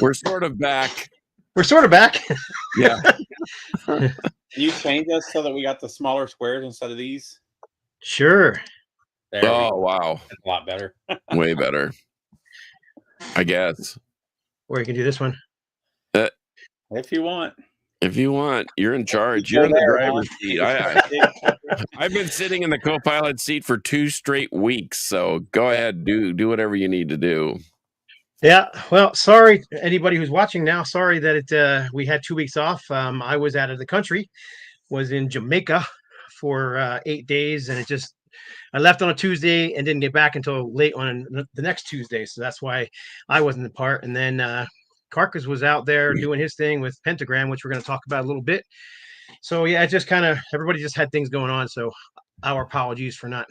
We're sort of back. We're sort of back. Yeah. Can you change us so that we got the smaller squares instead of these? Sure. There we Oh, go. wow. That's a lot better. Way better, I guess. Or you can do this one. If you want. If you want, you're in charge. You're in the driver's seat. I've been sitting in the co-pilot seat for 2 straight weeks, so go ahead, do whatever you need to do. Yeah, well, sorry anybody who's watching now. Sorry that we had 2 weeks off. I was out of the country, was in Jamaica for 8 days, and I left on a Tuesday and didn't get back until late on the next Tuesday. So that's why I wasn't in part. And then Carcass was out there doing his thing with Pentagram, which we're going to talk about a little bit. So yeah, it just kind of everybody just had things going on. So our apologies for not,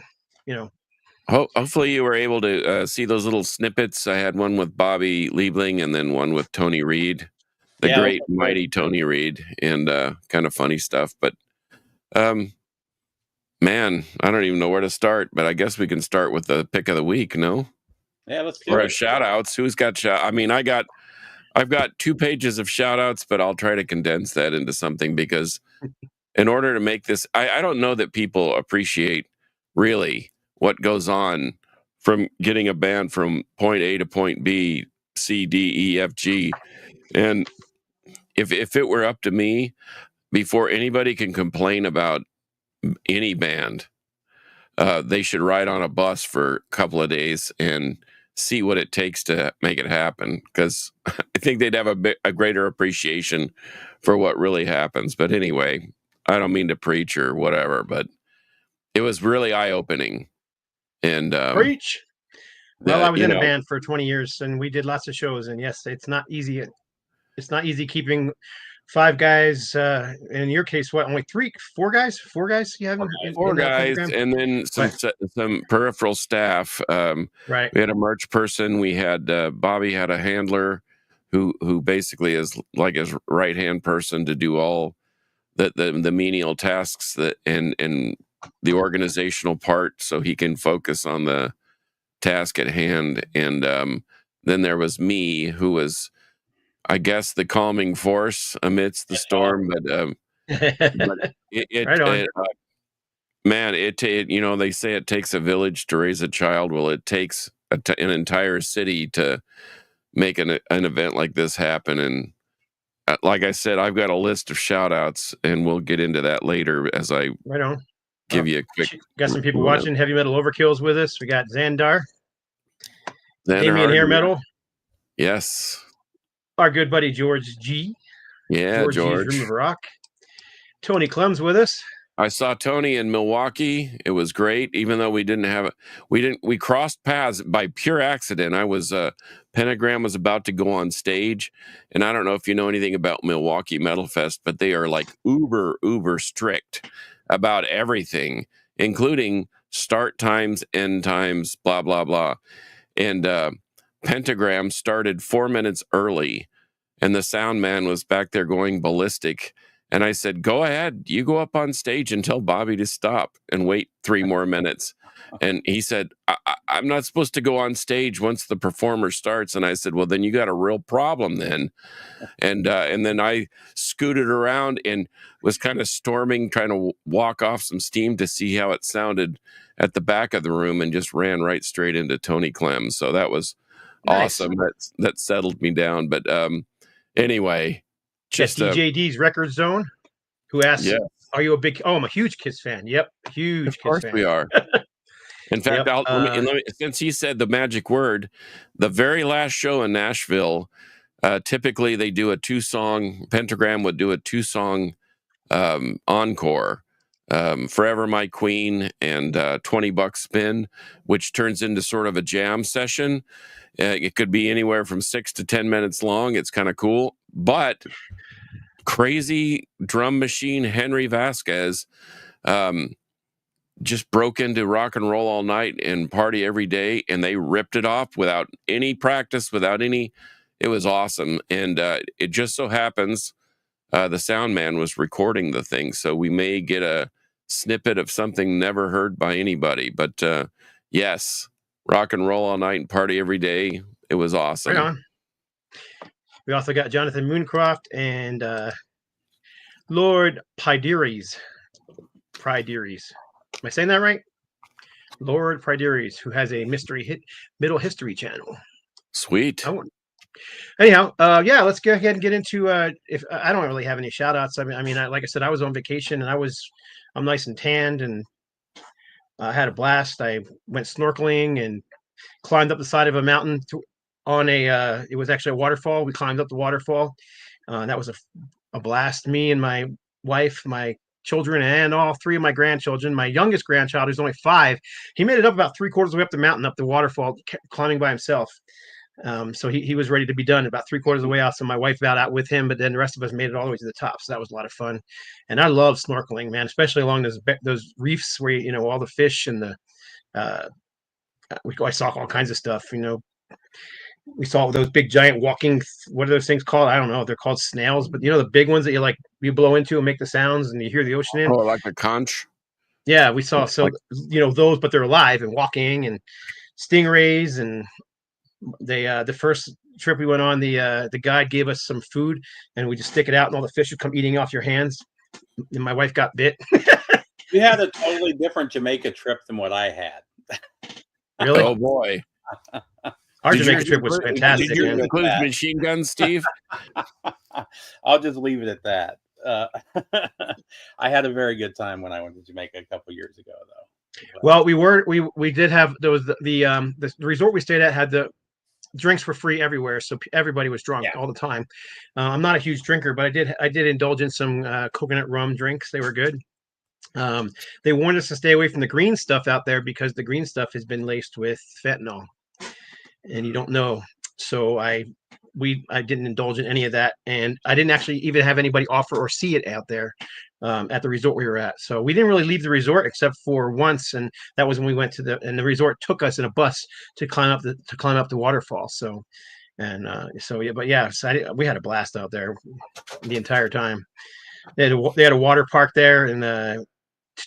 Hopefully you were able to see those little snippets. I had one with Bobby Liebling and then one with Tony Reed, the great mighty Tony Reed, and kind of funny stuff. But man, I don't even know where to start. But I guess we can start with the pick of the week. No? Yeah, let's do it. Shout outs. Who's got I mean, I've got 2 pages of shout outs, but I'll try to condense that into something because in order to make this, I don't know that people appreciate really what goes on from getting a band from point A to point B, C, D, E, F, G. And if it were up to me, before anybody can complain about any band, they should ride on a bus for a couple of days and see what it takes to make it happen. Because I think they'd have a greater appreciation for what really happens. But anyway, I don't mean to preach or whatever, but it was really eye-opening. And preach. Well, I was in a band for 20 years and we did lots of shows, and yes, it's not easy. It's not easy keeping 5 guys. In your case, what, only 4 guys? 4 guys you have? 4 guys, and then some peripheral staff. Right. We had a merch person. We had Bobby had a handler who basically is like his right-hand person to do all the menial tasks and the organizational part, so he can focus on the task at hand. And then there was me, who was, I guess, the calming force amidst the storm. But man, they say it takes a village to raise a child. Well, it takes an entire city to make an event like this happen. And like I said, I've got a list of shout outs, and we'll get into that later as I give you a quick. Got some people watching. Heavy Metal Overkill's with us. We got Xandar, Damien Hair Metal. Yes. Our good buddy George G. Yeah, George. Room of Rock. Tony Clem's with us. I saw Tony in Milwaukee. It was great, even though we crossed paths by pure accident. Pentagram was about to go on stage, and I don't know if you know anything about Milwaukee Metal Fest, but they are like uber strict about everything, including start times, end times, blah, blah, blah. And Pentagram started 4 minutes early, and the sound man was back there going ballistic. And I said, go ahead, you go up on stage and tell Bobby to stop and wait 3 more minutes. And he said, I'm not supposed to go on stage once the performer starts. And I said, well, then you got a real problem then. And then I scooted around and was kind of storming, trying to walk off some steam to see how it sounded at the back of the room, and just ran right straight into Tony Clem. So that was awesome. That settled me down. But anyway. Just DJD's Record Zone, who asked, are you I'm a huge Kiss fan. Yep, huge Kiss fan. Of course we are. In fact, let me, since he said the magic word, the very last show in Nashville, typically they do a 2-song, Pentagram would do a 2-song encore, Forever My Queen and $20 Spin, which turns into sort of a jam session. It could be anywhere from 6 to 10 minutes long. It's kind of cool. But crazy drum machine Henry Vasquez just broke into Rock and Roll All Night and Party Every Day, and they ripped it off without any practice, it was awesome. And it just so happens the sound man was recording the thing, so we may get a snippet of something never heard by anybody. But yes, Rock and Roll All Night and Party Every Day, it was awesome. Right on. We also got Jonathan Mooncroft and Lord Prideries. Am I saying that right? Lord Prideries, who has a middle history channel. Sweet. Anyhow, yeah, let's go ahead and get into. If I don't really have any shout outs. Like I said, I was on vacation and I'm nice and tanned and I had a blast. I went snorkeling and climbed up the side of a mountain it was actually a waterfall. We climbed up the waterfall. That was a blast. Me and my wife, my children, and all three of my grandchildren. My youngest grandchild, who's only 5, he made it up about 3/4 of the way up the mountain, up the waterfall, climbing by himself. So he was ready to be done about 3/4 of the way out. So my wife got out with him, but then the rest of us made it all the way to the top. So that was a lot of fun. And I love snorkeling, man, especially along those reefs where, all the fish and I saw all kinds of stuff, we saw those big giant walking, what are those things called? I don't know. They're called snails, but the big ones that you blow into and make the sounds and you hear the ocean in. Oh, like a conch? Yeah, we saw those, but they're alive and walking, and stingrays. And the first trip we went on, the guide gave us some food and we just stick it out and all the fish would come eating off your hands. And my wife got bit. We had a totally different Jamaica trip than what I had. Really? Oh boy. Our Jamaica trip was fantastic. Did you include machine guns, Steve? I'll just leave it at that. I had a very good time when I went to Jamaica a couple years ago, though. Well, we did have the resort we stayed at had the drinks were free everywhere, so everybody was drunk all the time. I'm not a huge drinker, but I did indulge in some coconut rum drinks. They were good. They warned us to stay away from the green stuff out there because the green stuff has been laced with fentanyl, and you don't know. So I didn't indulge in any of that, and I didn't actually even have anybody offer or see it out there at the resort we were at. So we didn't really leave the resort except for once, and that was when we went to the resort took us in a bus to climb up the waterfall. So we had a blast out there the entire time. They had a water park there, and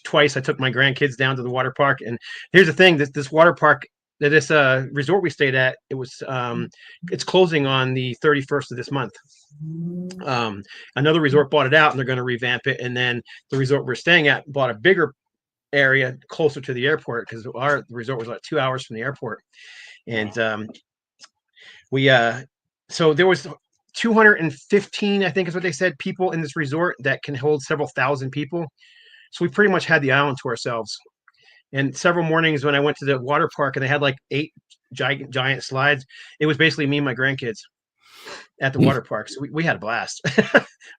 twice I took my grandkids down to the water park. And here's the thing: this water park. This resort we stayed at, it's closing on the 31st of this month. Another resort bought it out and they're going to revamp it. And then the resort we're staying at bought a bigger area closer to the airport because the resort was like 2 hours from the airport. And so there was 215, I think is what they said, people in this resort that can hold several thousand people. So we pretty much had the island to ourselves. And several mornings when I went to the water park and they had like 8 giant slides, it was basically me and my grandkids at the water park. So we had a blast.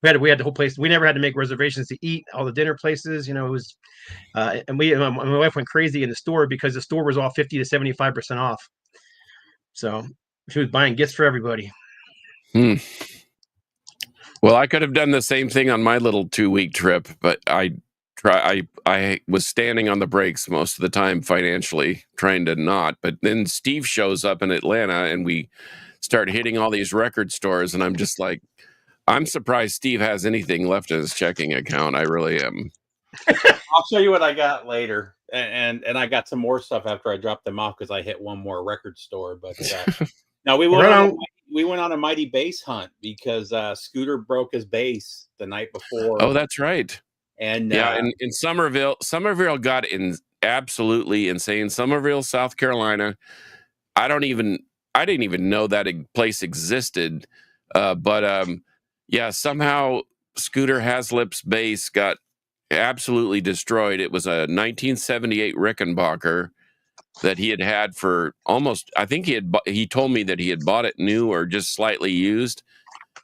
we had the whole place. We never had to make reservations to eat all the dinner places. It was, and my wife went crazy in the store because the store was all 50 to 75% off. So she was buying gifts for everybody. Well, I could have done the same thing on my little 2-week trip, but I was standing on the brakes most of the time financially, trying to not. But then Steve shows up in Atlanta and we start hitting all these record stores. And I'm just like, I'm surprised Steve has anything left in his checking account. I really am. I'll show you what I got later. And I got some more stuff after I dropped them off because I hit one more record store. But now we went on a mighty bass hunt because Scooter broke his bass the night before. Oh, that's right. And in Somerville got absolutely insane. Somerville, South Carolina. I didn't even know that place existed. But somehow Scooter Haslip's bass got absolutely destroyed. It was a 1978 Rickenbacker that he had for almost, I think he told me that he had bought it new or just slightly used,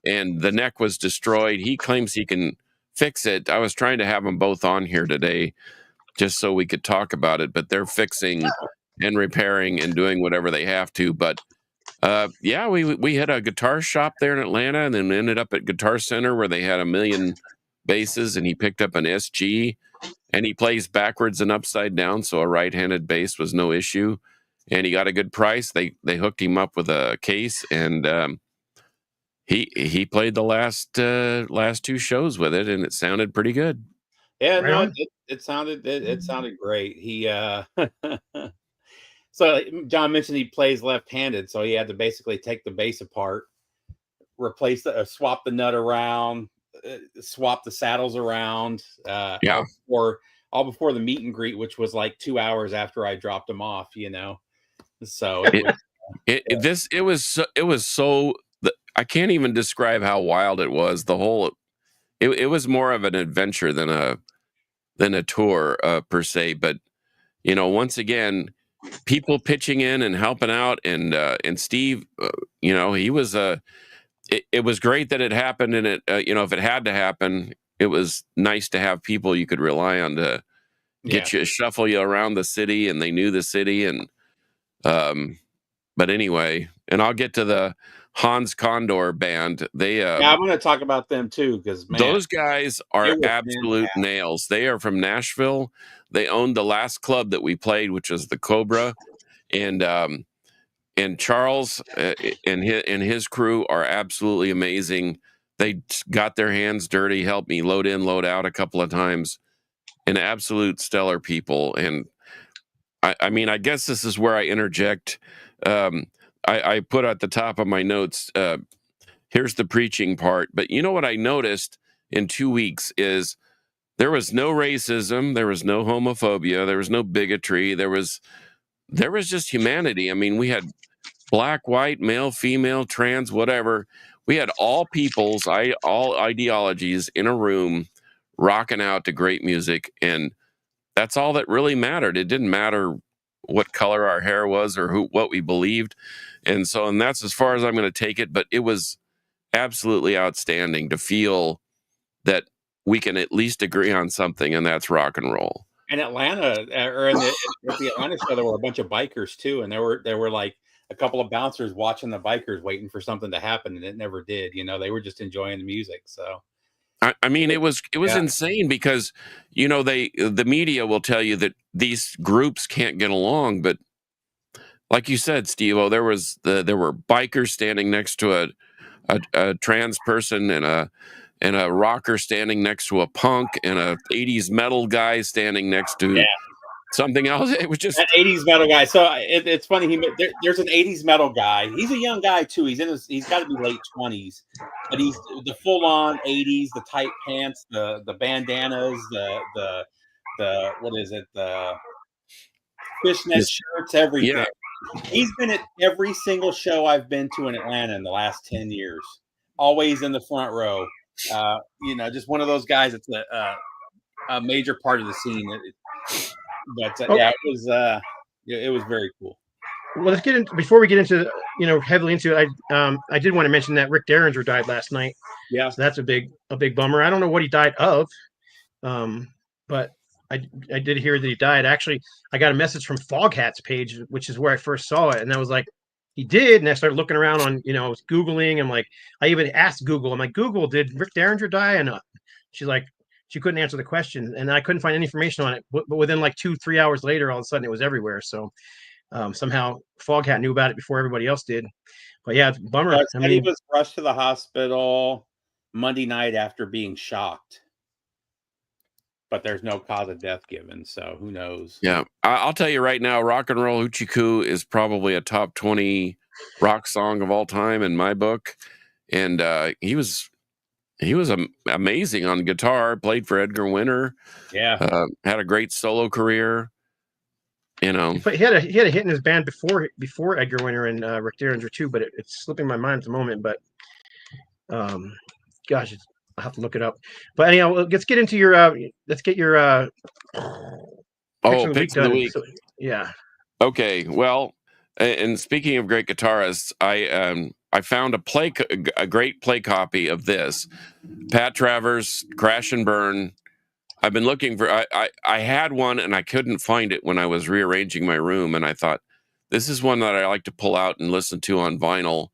and the neck was destroyed. He claims he can fix it. I was trying to have them both on here today just so we could talk about it, but they're fixing and repairing and doing whatever they have to. But we had a guitar shop there in Atlanta and then ended up at Guitar Center where they had 1 million basses, and he picked up an SG, and he plays backwards and upside down, so a right-handed bass was no issue, and he got a good price. They hooked him up with a case, and he played the last 2 shows with it, and it sounded pretty good. Yeah, right, no, it sounded great. He so John mentioned he plays left-handed, so he had to basically take the bass apart, swap the nut around, swap the saddles around, Yeah. all before the meet and greet, which was like 2 hours after I dropped them off, So it was so I can't even describe how wild it was. It was more of an adventure than a tour per se. But once again, people pitching in and helping out, and Steve, he was it was great that it happened, and if it had to happen, it was nice to have people you could rely on to shuffle you around the city, and they knew the city, and but anyway, and I'll get to the Hans Condor band. I'm going to talk about them too, because those guys are absolute fantastic nails. They are from Nashville. They owned the last club that we played, which was the Cobra, and Charles and his crew are absolutely amazing. They got their hands dirty, helped me load in, load out a couple of times, and absolute stellar people. And I guess this is where I interject. I put at the top of my notes, here's the preaching part. But you know what I noticed in 2 weeks is there was no racism, there was no homophobia, there was no bigotry, there was just humanity. I mean, we had black, white, male, female, trans, whatever. We had all peoples, all ideologies in a room rocking out to great music. And that's all that really mattered. It didn't matter what color our hair was or what we believed. And that's as far as I'm going to take it. But it was absolutely outstanding to feel that we can at least agree on something, and that's rock and roll. And Atlanta, or at the Atlanta show, there were a bunch of bikers too, and there were like a couple of bouncers watching the bikers, waiting for something to happen, and it never did. They were just enjoying the music. So, I mean, it was insane because the media will tell you that these groups can't get along, but like you said, Steve-O, there were bikers standing next to a trans person, and a rocker standing next to a punk, and a 80s metal guy standing next to something else. It was just an 80s metal guy. So it's funny. There's an 80s metal guy. He's a young guy too. He's got to be late 20s, but he's the full on 80s, the tight pants, the bandanas, the what is it? The fishnet shirts, everything. Yeah. He's been at every single show I've been to in Atlanta in the last 10 years. Always in the front row. Just one of those guys that's a major part of the scene. It was very cool. Well, let's get into, before we get into heavily into it. I did want to mention that Rick Derringer died last night. Yeah, so that's a big bummer. I don't know what he died of, but I did hear that he died. Actually, I got a message from Foghat's page, which is where I first saw it, and I was like, he did. And I started looking around on, I was Googling. I'm like, I even asked Google. I'm like, Google, did Rick Derringer die? And she's like, she couldn't answer the question, and I couldn't find any information on it. But within like 2-3 hours later, all of a sudden it was everywhere. So somehow Foghat knew about it before everybody else did. But yeah, it's a bummer. He was rushed to the hospital Monday night after being shocked. But there's no cause of death given, so who knows? Yeah, I'll tell you right now, Rock and Roll Hoochie Coo is probably a top 20 rock song of all time in my book. And he was amazing on guitar, played for Edgar Winter. Yeah. Had a great solo career. But he had a hit in his band before Edgar Winter and Rick Derringer too, but it's slipping my mind at the moment. But gosh, I'll have to look it up. But anyhow, let's get into your picks of the week. So, yeah. Okay. Well, and speaking of great guitarists, I found a great play copy of this. Pat Travers, Crash and Burn. I've been looking for. I had one and I couldn't find it when I was rearranging my room, and I thought this is one that I like to pull out and listen to on vinyl.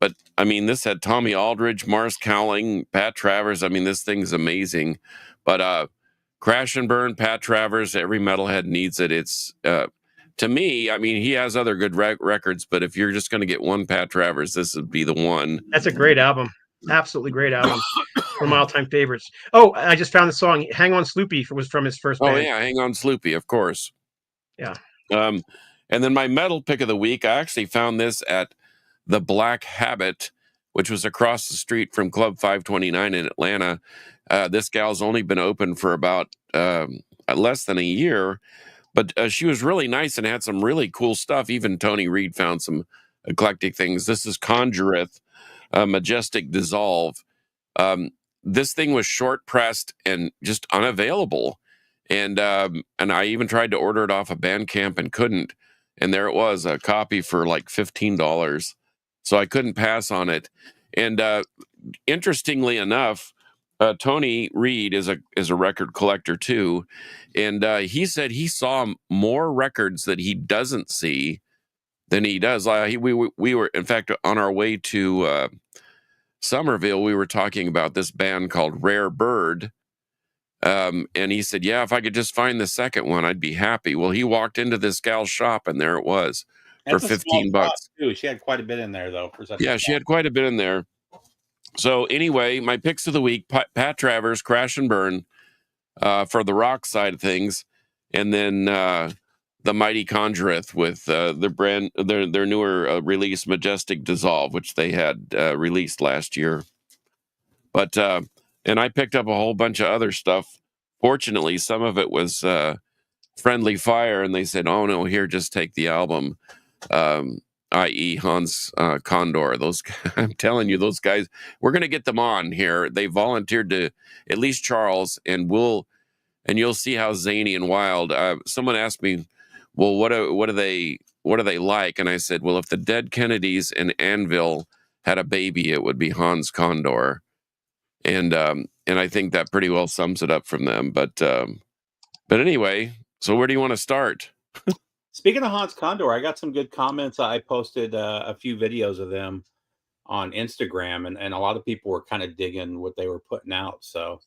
But I mean, this had Tommy Aldridge, Mars Cowling, Pat Travers. I mean, this thing's amazing. But Crash and Burn, Pat Travers, every metalhead needs it. It's to me, I mean, he has other good records, but if you're just going to get one Pat Travers, this would be the one. That's a great album. Absolutely great album. One of my all-time favorites. Oh, I just found the song "Hang On Sloopy" was from his first band. Oh yeah, "Hang On Sloopy," of course. Yeah. And then my metal pick of the week, I actually found this at the Black Habit which was across the street from Club 529 in Atlanta. This gal's only been open for about less than a year, but she was really nice and had some really cool stuff. Even Tony Reed found some eclectic things. This is Conjureth, Majestic Dissolve. This thing was short pressed and just unavailable. And I even tried to order it off of Bandcamp and couldn't. And there it was, a copy for like $15. So I couldn't pass on it. And interestingly enough, Tony Reed is a record collector too, and he said he saw more records that he doesn't see than he does. We were, in fact, on our way to Somerville. We were talking about this band called Rare Bird, and he said, "Yeah, if I could just find the second one, I'd be happy." Well, he walked into this gal's shop, and there it was for $15 too. She had quite a bit in there, though. For such she had quite a bit in there. So anyway, my picks of the week: Pat Travers, Crash and Burn, for the rock side of things, and then the Mighty Conjureth with their newer release, Majestic Dissolve, which they had released last year. But and I picked up a whole bunch of other stuff. Fortunately, some of it was Friendly Fire, and they said, "Oh no, here, just take the album." I.e. Hans Condor. Those, I'm telling you, those guys, we're going to get them on here. They volunteered to, at least Charles, and you'll see how zany and wild. Someone asked me, well, what are they like? And I said, well, if the Dead Kennedys and Anvil had a baby, it would be Hans Condor. And I think that pretty well sums it up from them. But anyway, so where do you want to start? Speaking of Hans Condor, I got some good comments. I posted a few videos of them on Instagram, and a lot of people were kind of digging what they were putting out. So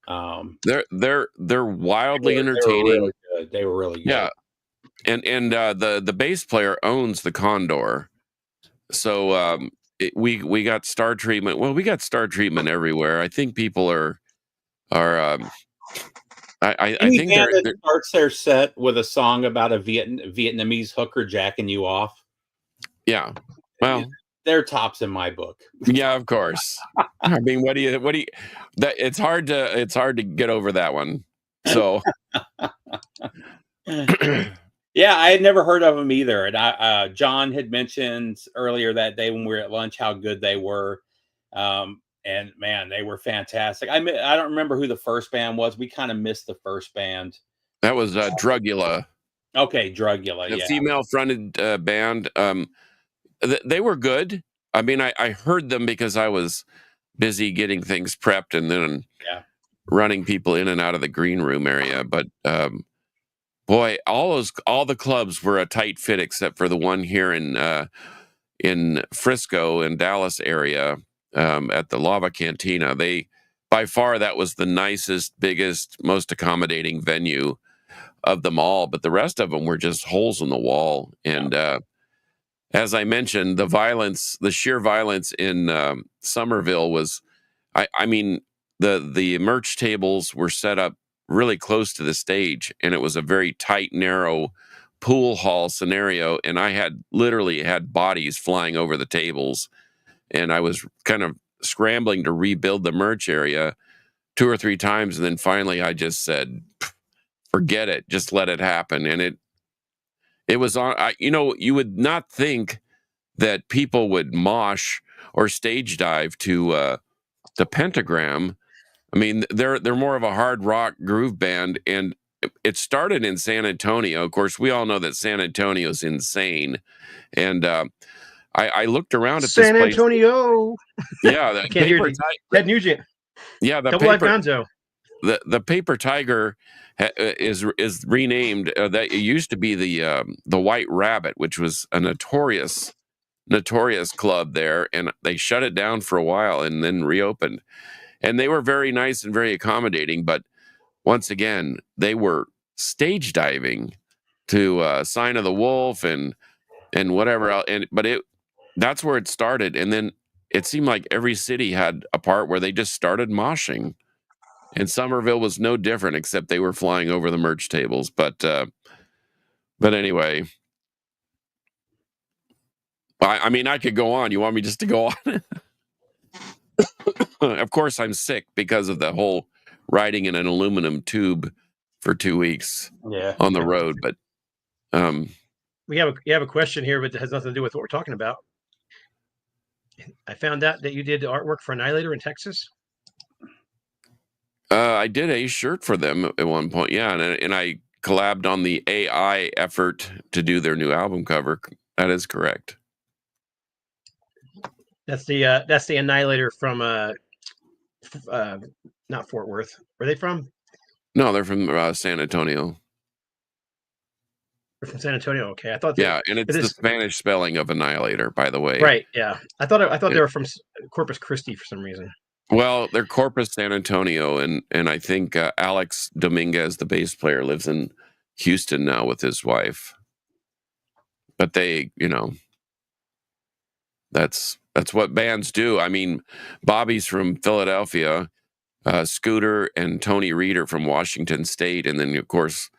they're wildly entertaining. They were really good. Yeah, and the bass player owns the Condor, so we got star treatment. Well, we got star treatment everywhere. I think people are. I think band that starts their set with a song about a Vietnamese hooker jacking you off. Yeah, well, they're tops in my book. Yeah, of course. I mean, what do you? That it's hard to get over that one. So, yeah, I had never heard of them either. And John had mentioned earlier that day when we were at lunch how good they were. And man, they were fantastic. I don't remember who the first band was. We kind of missed the first band. That was Drugula. Okay, Drugula. A female-fronted band. They were good. I mean, I heard them because I was busy getting things prepped and then running people in and out of the green room area. But boy, all the clubs were a tight fit except for the one here in Frisco and Dallas area. At the Lava Cantina. By far, that was the nicest, biggest, most accommodating venue of them all. But the rest of them were just holes in the wall. And as I mentioned, the sheer violence in Somerville was, I mean, the merch tables were set up really close to the stage, and it was a very tight, narrow pool hall scenario. And I literally had bodies flying over the tables. And I was kind of scrambling to rebuild the merch area 2 or 3 times. And then finally I just said, forget it, just let it happen. And it was on, you would not think that people would mosh or stage dive to Pentagram. I mean, they're more of a hard rock groove band. And it started in San Antonio. Of course, we all know that San Antonio is insane. And, I looked around at San this place. Antonio. Yeah, the Paper Tiger. Ted Nugent. Yeah, the Double paper, Gonzo. The Paper Tiger is renamed. That it used to be the White Rabbit, which was a notorious club there, and they shut it down for a while and then reopened. And they were very nice and very accommodating, but once again, they were stage diving to Sign of the Wolf and whatever else. But that's where it started. And then it seemed like every city had a part where they just started moshing. And Somerville was no different, except they were flying over the merch tables. But anyway, I mean, I could go on. You want me just to go on? Of course, I'm sick because of the whole riding in an aluminum tube for 2 weeks Yeah. on the road. But We have a question here, but it has nothing to do with what we're talking about. I found out that you did artwork for Annihilator in Texas. I did a shirt for them at one point, yeah, and I collabed on the AI effort to do their new album cover. That is correct. That's the Annihilator from not Fort Worth. Where are they from? No, they're from San Antonio. They're from San Antonio. Okay, I thought. Yeah, and it's the Spanish spelling of Annihilator, by the way. Right. Yeah, I thought they were from Corpus Christi for some reason. Well, they're Corpus San Antonio, and I think Alex Dominguez, the bass player, lives in Houston now with his wife. But they, that's what bands do. I mean, Bobby's from Philadelphia, Scooter and Tony Reed are from Washington State, and then of course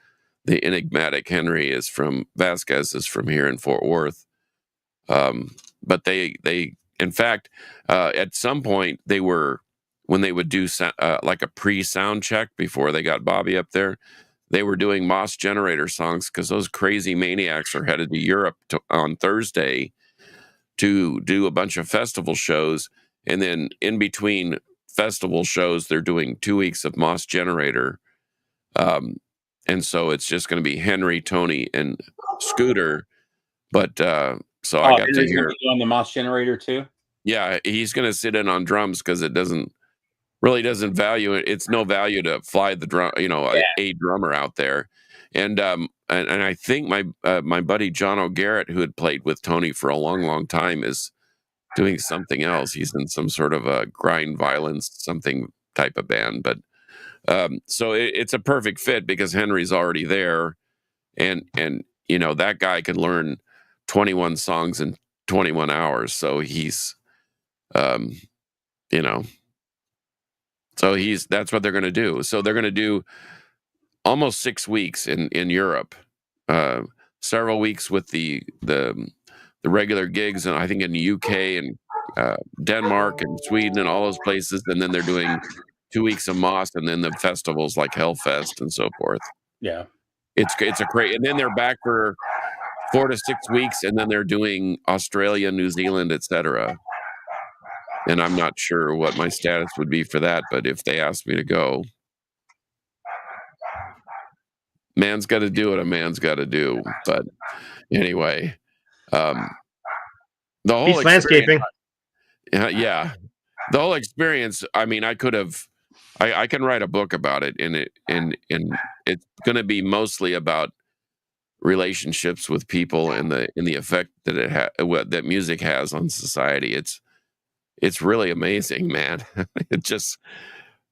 the enigmatic Henry is from Vasquez is from here in Fort Worth. But they in fact at some point they were, when they would do like a pre-sound check before they got Bobby up there, they were doing Moss Generator songs because those crazy maniacs are headed to Europe on Thursday to do a bunch of festival shows, and then in between festival shows they're doing 2 weeks of Moss Generator, and so it's just going to be Henry, Tony, and Scooter. But so I got to hear on the Moss Generator too. Yeah, he's going to sit in on drums because it doesn't value it. It's no value to fly the drum, a drummer out there. And I think my buddy John O'Garrett, who had played with Tony for a long time, is doing something else. He's in some sort of a grind violence something type of band. But so it's a perfect fit because Henry's already there, and that guy can learn 21 songs in 21 hours. So he's so that's what they're going to do. So they're going to do almost 6 weeks in Europe, several weeks with the regular gigs, and I think in the UK and Denmark and Sweden and all those places, and then they're doing 2 weeks of Moss, and then the festivals like Hellfest and so forth. Yeah, it's a great, and then they're back for 4 to 6 weeks, and then they're doing Australia, New Zealand, etc. And I'm not sure what my status would be for that, but if they asked me to go, man's got to do what a man's got to do. But anyway, the whole landscaping. Yeah, the whole experience. I mean, I can write a book about it, and it's going to be mostly about relationships with people and the effect that that music has on society. It's really amazing, man. It just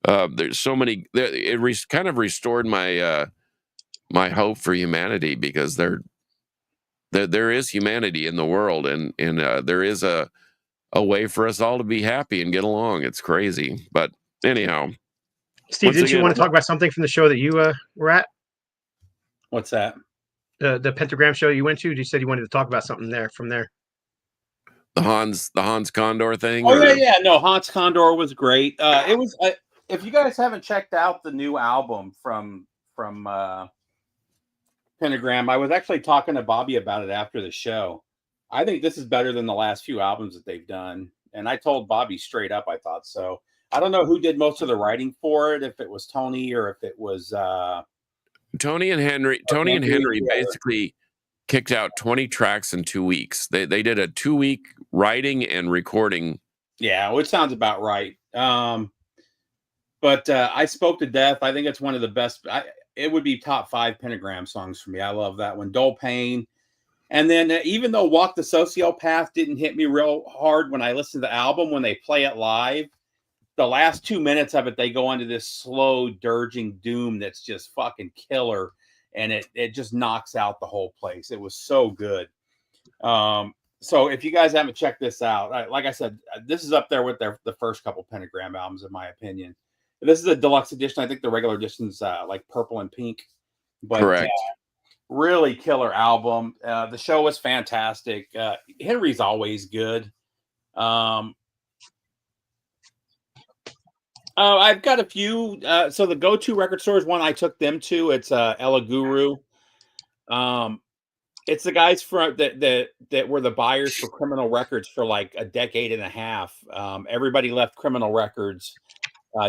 there's so many. It kind of restored my my hope for humanity, because there is humanity in the world, and there is a way for us all to be happy and get along. It's crazy, but anyhow. Steve, didn't you want to talk about something from the show that you were at? What's that? The Pentagram show you went to? You said you wanted to talk about something from there. The Hans Condor thing? Oh, yeah. No, Hans Condor was great. It was, if you guys haven't checked out the new album from Pentagram, I was actually talking to Bobby about it after the show. I think this is better than the last few albums that they've done. And I told Bobby straight up I thought so. I don't know who did most of the writing for it, if it was Tony or if it was Tony and Henry. Tony and Henry basically kicked out 20 tracks in 2 weeks. They did a 2-week writing and recording. Yeah, which sounds about right. But I Spoke to Death. I think it's one of the best. It would be top 5 Pentagram songs for me. I love that one. Dull Pain. And then even though Walk the Sociopath didn't hit me real hard when I listened to the album, when they play it live, the last 2 minutes of it, they go into this slow, dirging doom that's just fucking killer. And it just knocks out the whole place. It was so good. So if you guys haven't checked this out, like I said, this is up there with the first couple Pentagram albums, in my opinion. This is a deluxe edition. I think the regular edition's like purple and pink. But correct. Really killer album. The show was fantastic. Henry's always good. I've got a few. So the go-to record store is one I took them to. It's Ella Guru. Um, it's the guys from that were the buyers for Criminal Records for like a decade and a half. Everybody left Criminal Records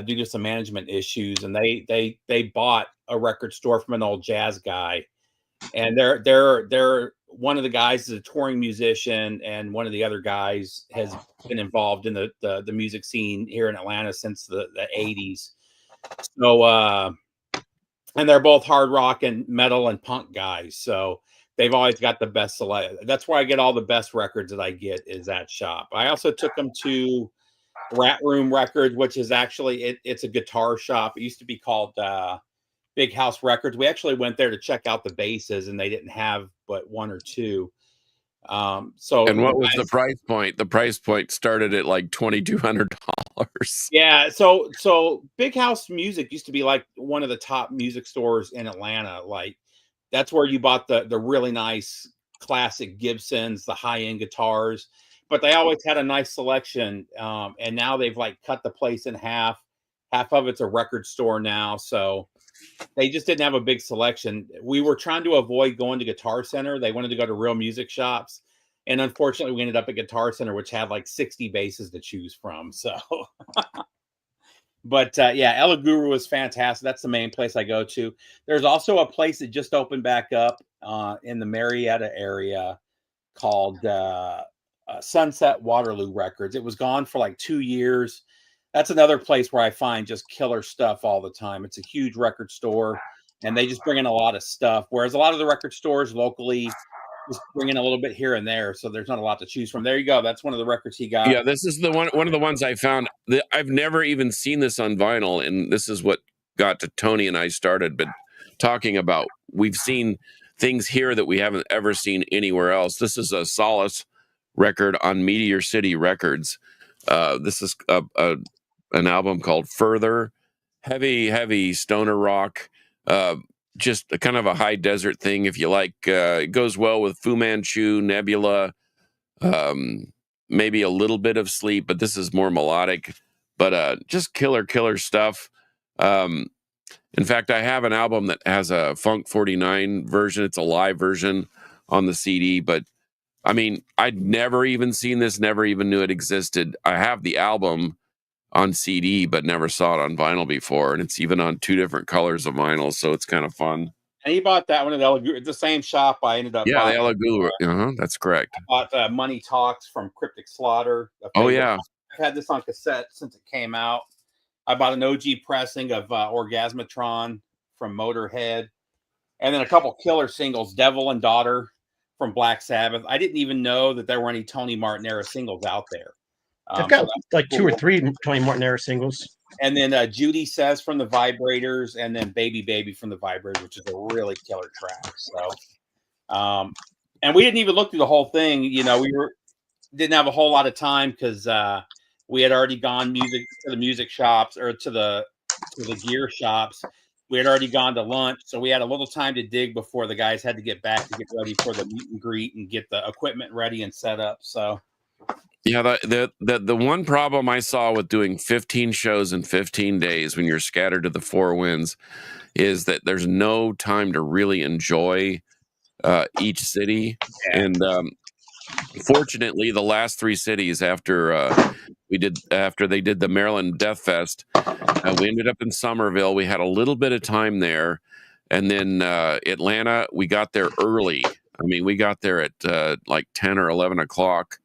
due to some management issues, and they bought a record store from an old jazz guy. And they're one of the guys is a touring musician, and one of the other guys has been involved in the music scene here in Atlanta since the 80s. So and they're both hard rock and metal and punk guys. So they've always got the best select. That's where I get all the best records that I get is that shop. I also took them to Rat Room Records, which is actually it's a guitar shop. It used to be called Big House Records. We actually went there to check out the basses, and they didn't have but one or two. So and what was the price point? The price point started at like $2,200. Yeah, so Big House Music used to be like one of the top music stores in Atlanta. Like that's where you bought the really nice classic Gibsons, the high end guitars. But they always had a nice selection, and now they've like cut the place in half. Half of it's a record store now, so they just didn't have a big selection. We were trying to avoid going to Guitar Center. They wanted to go to real music shops. And unfortunately, we ended up at Guitar Center, which had like 60 basses to choose from. So, but yeah, Ella Guru is fantastic. That's the main place I go to. There's also a place that just opened back up in the Marietta area called Sunset Waterloo Records. It was gone for like 2 years. That's another place where I find just killer stuff all the time. It's a huge record store, and they just bring in a lot of stuff. Whereas a lot of the record stores locally just bring in a little bit here and there, so there's not a lot to choose from. There you go. That's one of the records he got. Yeah, this is the one of the ones I found. I've never even seen this on vinyl, and this is what got to Tony and I started. But talking about, we've seen things here that we haven't ever seen anywhere else. This is a Solace record on Meteor City Records. This is an album called Further, heavy stoner rock, just a kind of a high desert thing. If you like, it goes well with Fu Manchu, Nebula, maybe a little bit of Sleep, but this is more melodic, but just killer stuff. In fact, I have an album that has a Funk 49 version. It's a live version on the CD, but I mean, I'd never even seen this, never even knew it existed. I have the album on CD, but never saw it on vinyl before. And it's even on 2 different colors of vinyl. So it's kind of fun. And he bought that one at the same shop I ended up buying. the Ella Guru. That's correct. I bought Money Talks from Cryptic Slaughter. Oh, yeah. I've had this on cassette since it came out. I bought an OG pressing of Orgasmatron from Motorhead. And then a couple killer singles, Devil and Daughter from Black Sabbath. I didn't even know that there were any Tony Martin era singles out there. I've got like 2 or 3 Tony Martin era singles. And then Judy Says from the Vibrators, and then Baby Baby from the Vibrators, which is a really killer track. So, and we didn't even look through the whole thing. You know, didn't have a whole lot of time because we had already gone to the music shops or to the gear shops. We had already gone to lunch, so we had a little time to dig before the guys had to get back to get ready for the meet and greet and get the equipment ready and set up. So. Yeah, the one problem I saw with doing 15 shows in 15 days when you're scattered to the 4 winds is that there's no time to really enjoy each city. Yeah. And fortunately, the last 3 cities after they did the Maryland Death Fest, we ended up in Somerville. We had a little bit of time there, and then Atlanta, we got there early. I mean, we got there at like 10 or 11 o'clock.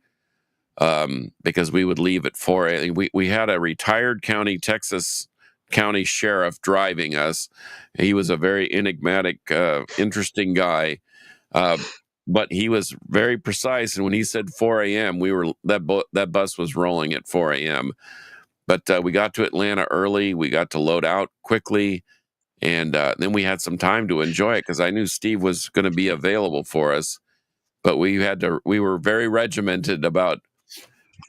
Because we would leave at 4 a.m. We had a retired Texas county sheriff driving us. He was a very enigmatic, interesting guy, but he was very precise. And when he said 4 a.m., that bus was rolling at 4 a.m. But we got to Atlanta early. We got to load out quickly, and then we had some time to enjoy it because I knew Steve was going to be available for us. But we were very regimented about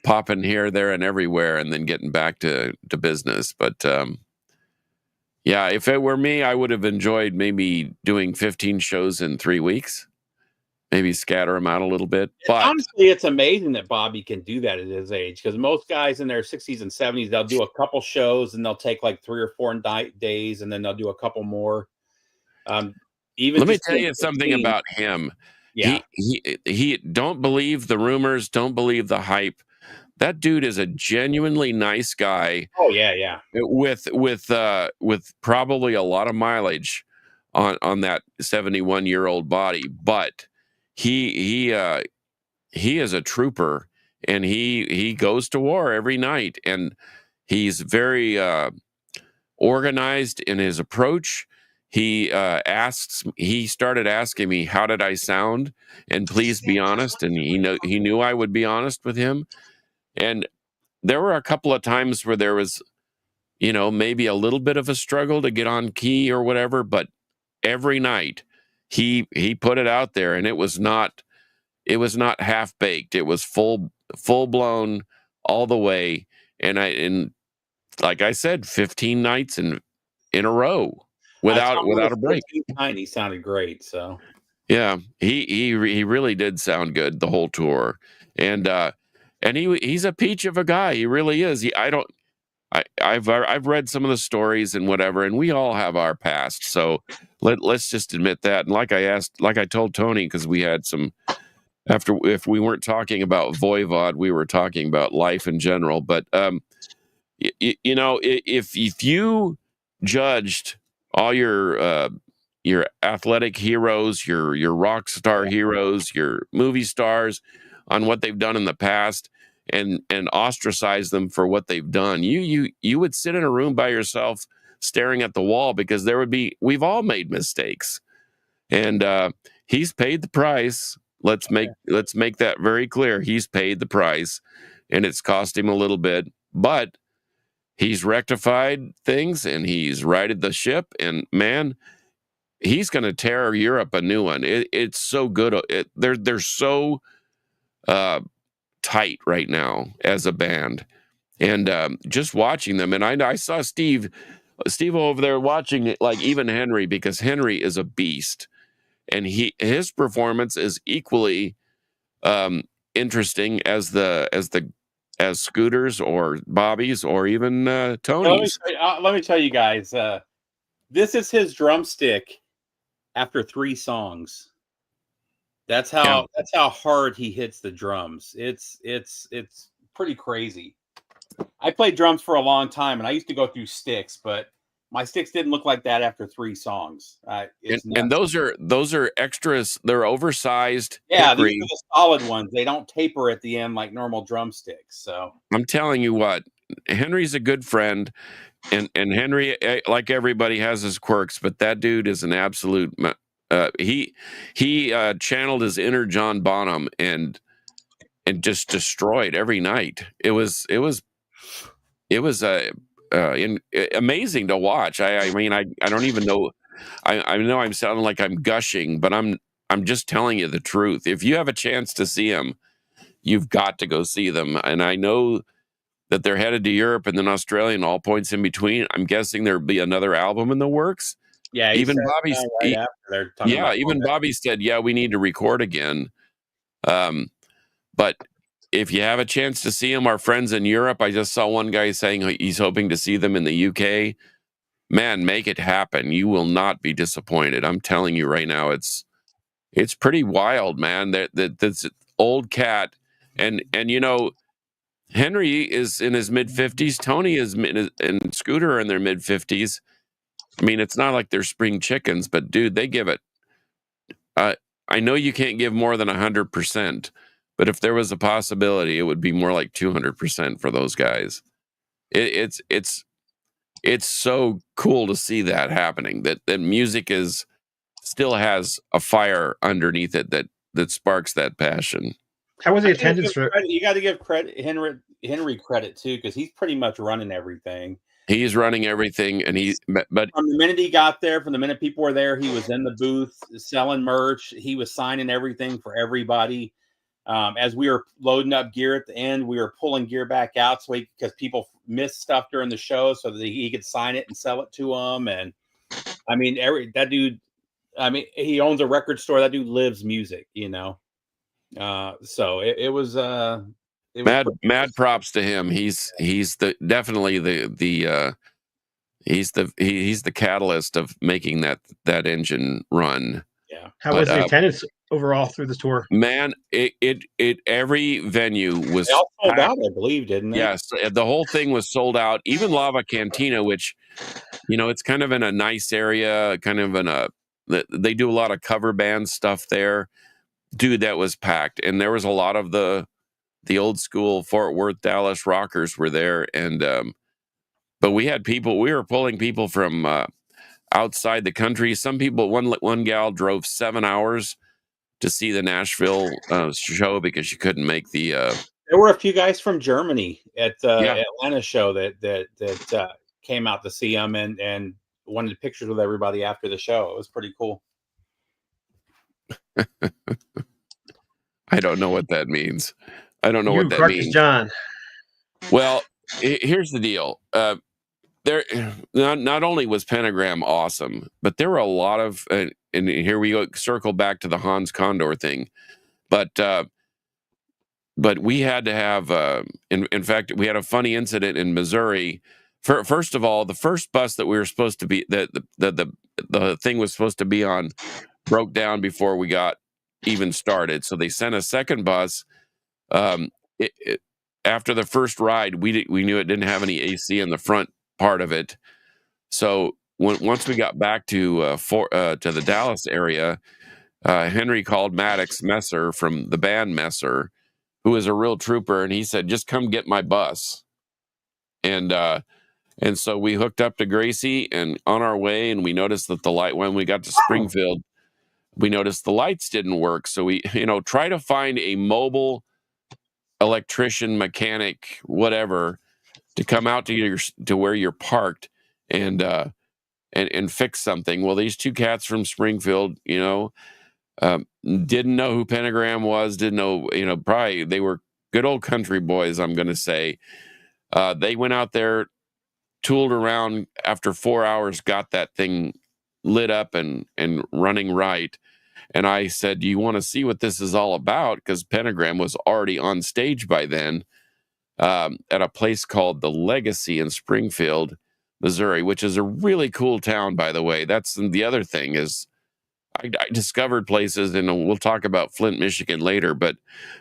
popping here, there, and everywhere, and then getting back to business. But yeah, if it were me, I would have enjoyed maybe doing 15 shows in 3 weeks, maybe scatter them out a little bit. But honestly, it's amazing that Bobby can do that at his age, because most guys in their 60s and 70s, they'll do a couple shows and they'll take like 3 or 4 days, and then they'll do a couple more. Even let me just tell you something about him. Yeah. He don't believe the rumors, don't believe the hype. That dude is a genuinely nice guy. Oh yeah. With probably a lot of mileage on that 71-year-old body, but he is a trooper, and he goes to war every night, and he's very organized in his approach. He started asking me, how did I sound, and please be honest, and he knew I would be honest with him. And there were a couple of times where there was, maybe a little bit of a struggle to get on key or whatever, but every night he put it out there, and it was not half baked. It was full blown all the way. And like I said, 15 nights in a row without a break. He sounded great. So yeah, he really did sound good the whole tour. And he's a peach of a guy. He really is. I've read some of the stories and whatever, and we all have our past. So let's just admit that. And like I told Tony, because we had some, if we weren't talking about Voivod, we were talking about life in general. But if you judged all your athletic heroes, your rock star heroes, your movie stars on what they've done in the past, and ostracize them for what they've done, you would sit in a room by yourself staring at the wall, because we've all made mistakes, and he's paid the price. Let's make that very clear. He's paid the price, and it's cost him a little bit, but he's rectified things, and he's righted the ship, and man, he's going to tear Europe a new one. It's so good. They're so tight right now as a band, and just watching them. And I saw Steve over there watching it, like even Henry, because Henry is a beast, and his performance is equally interesting as Scooter's or Bobby's or even Tony's. Let me tell you guys, this is his drumstick after 3 songs. That's how hard he hits the drums. It's pretty crazy. I played drums for a long time, and I used to go through sticks, but my sticks didn't look like that after 3 songs. And those are extras. They're oversized. Yeah, hickory. These are the solid ones. They don't taper at the end like normal drumsticks. So I'm telling you what, Henry's a good friend, and Henry, like everybody, has his quirks, but that dude is an absolute. He channeled his inner John Bonham and just destroyed every night. It was amazing to watch. I mean, I don't even know. I know I'm sounding like I'm gushing, but I'm just telling you the truth. If you have a chance to see them, you've got to go see them. And I know that they're headed to Europe and then Australia and all points in between. I'm guessing there'll be another album in the works. Yeah, even Bobby. Bobby said, "Yeah, we need to record again." But if you have a chance to see them, our friends in Europe, I just saw one guy saying he's hoping to see them in the UK. Man, make it happen. You will not be disappointed. I'm telling you right now, it's pretty wild, man. That's old cat, and Henry is in his mid-50s. Tony and Scooter are in their mid-50s. I mean, it's not like they're spring chickens, but dude, they give it. I know you can't give more than 100%, but if there was a possibility, it would be more like 200% for those guys. It's so cool to see that happening. That music still has a fire underneath it that sparks that passion. How was the attendance for? You got to give Henry credit too, because he's pretty much running everything. He's running everything, and but from the minute he got there, from the minute people were there, he was in the booth selling merch. He was signing everything for everybody. As we were loading up gear at the end, we were pulling gear back out because people missed stuff during the show, so that he could sign it and sell it to them. And I mean, that dude, I mean, he owns a record store. That dude lives music, you know. So it was mad props to him. He's definitely the he's the catalyst of making that engine run. Yeah. How was the attendance overall through the tour? Man, it every venue was They all sold packed. out, I believe, didn't they? Yes, the whole thing was sold out. Even Lava Cantina, which, you know, it's kind of in a nice area, kind of in a, they do a lot of cover band stuff there. Dude, that was packed, and there was a lot of the old school Fort Worth, Dallas rockers were there, and but we had people. We were pulling people from outside the country. Some people, one gal drove 7 hours to see the Nashville show because she couldn't make the. There were a few guys from Germany at the Yeah. Atlanta show that came out to see him and wanted pictures with everybody after the show. It was pretty cool. I don't know what that means. I don't know what that Carcass means. John. Well, here's the deal. There, not only was Pentagram awesome, but there were a lot of, and here we go, circle back to the Hans Condor thing, but we had to have, in fact, we had a funny incident in Missouri. First of all, the first bus that we were supposed to be, the thing was supposed to be on, broke down before we got even started. So they sent a second bus. After the first ride, we knew it didn't have any AC in the front part of it. So once we got back to the Dallas area, Henry called Maddox Messer from the band Messer, who is a real trooper, and he said, "Just come get my bus." And so we hooked up to Gracie, and on our way, and we noticed that the light, when we got to Springfield, we noticed the lights didn't work. So we, try to find a mobile electrician, mechanic, whatever, to come out to where you're parked and fix something. Well, these two cats from Springfield, didn't know who Pentagram was, didn't know, probably they were good old country boys, I'm going to say. They went out there, tooled around, after 4 hours, got that thing lit up and running right. And I said, "Do you want to see what this is all about?" Because Pentagram was already on stage by then at a place called The Legacy in Springfield, Missouri, which is a really cool town, by the way. That's the other thing is I discovered places, and we'll talk about Flint, Michigan later. But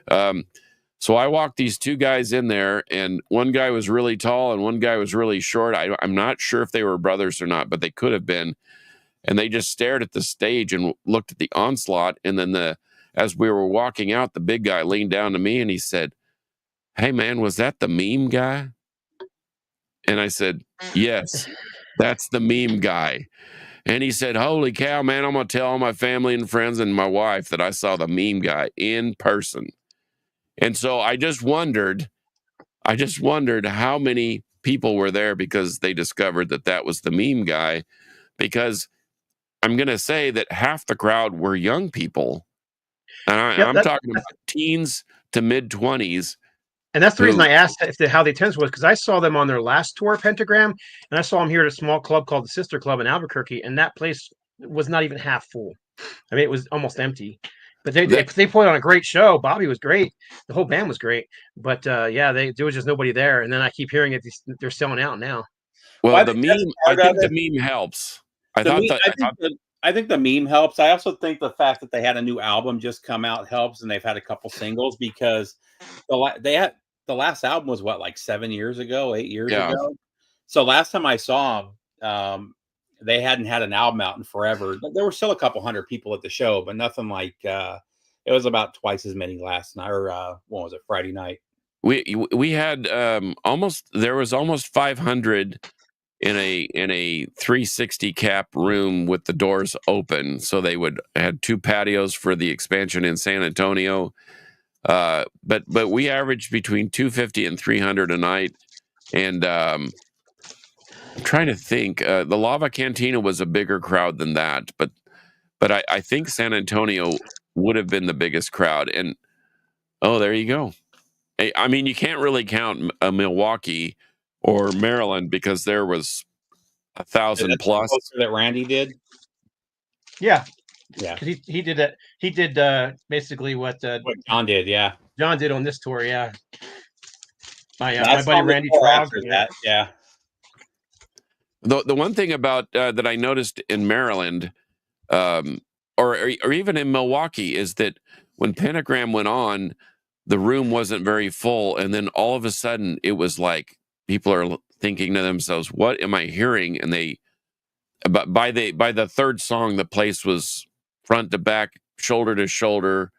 so I walked these two guys in there, and one guy was really tall and one guy was really short. I'm not sure if they were brothers or not, but they could have been. And they just stared at the stage and looked at the onslaught. And then as we were walking out, the big guy leaned down to me and he said, "Hey, man, was that the meme guy?" And I said, "Yes, that's the meme guy." And he said, "Holy cow, man, I'm going to tell all my family and friends and my wife that I saw the meme guy in person." And so I just wondered how many people were there because they discovered that was the meme guy, because I'm going to say that half the crowd were young people. And I'm talking about teens to mid-20s. And that's the reason I asked how the attendance was, because I saw them on their last tour, Pentagram, and I saw them here at a small club called the Sister Club in Albuquerque, and that place was not even half full. I mean, it was almost empty. But they put on a great show. Bobby was great. The whole band was great. But there was just nobody there. And then I keep hearing it; they're selling out now. Well, I think the meme helps. I think the meme helps. I also think the fact that they had a new album just come out helps, and they've had a couple singles, because the last album was like 7 years ago, 8 years ago. So last time I saw them, they hadn't had an album out in forever. There were still a couple hundred people at the show, but nothing like it was about twice as many last night, or what was it, Friday night? We had there was almost 500 in a 360 cap room with the doors open. So they had two patios for the expansion in San Antonio. But we averaged between 250 and 300 a night. And I'm trying to think, the Lava Cantina was a bigger crowd than that, but I think San Antonio would have been the biggest crowd. And there you go. I mean, you can't really count Milwaukee or Maryland, because there was 1,000 plus that Randy did. Yeah, Yeah. Because he did that. He did basically what John did. Yeah. John did on this tour. Yeah. I My saw buddy him Randy before Trog. after Yeah. that. Yeah. The one thing about that I noticed in Maryland, or even in Milwaukee, is that when Pentagram went on, the room wasn't very full, and then all of a sudden it was like people are thinking to themselves, "What am I hearing?" And but by the third song, the place was front to back, shoulder to shoulder.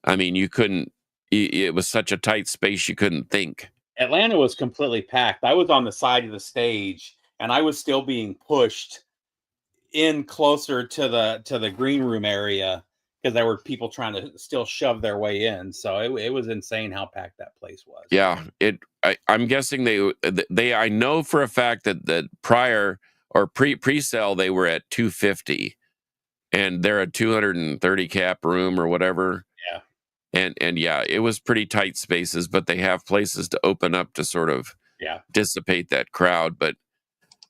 I mean, you couldn't. It was such a tight space you couldn't think. Atlanta was completely packed. I was on the side of the stage, and I was still being pushed in closer to the green room area because there were people trying to still shove their way in. So it was insane how packed that place was. Yeah, I'm guessing they. I know for a fact that prior or pre-sale they were at 250, and they're a 230 cap room or whatever. Yeah. And yeah, it was pretty tight spaces, but they have places to open up to sort of dissipate that crowd. But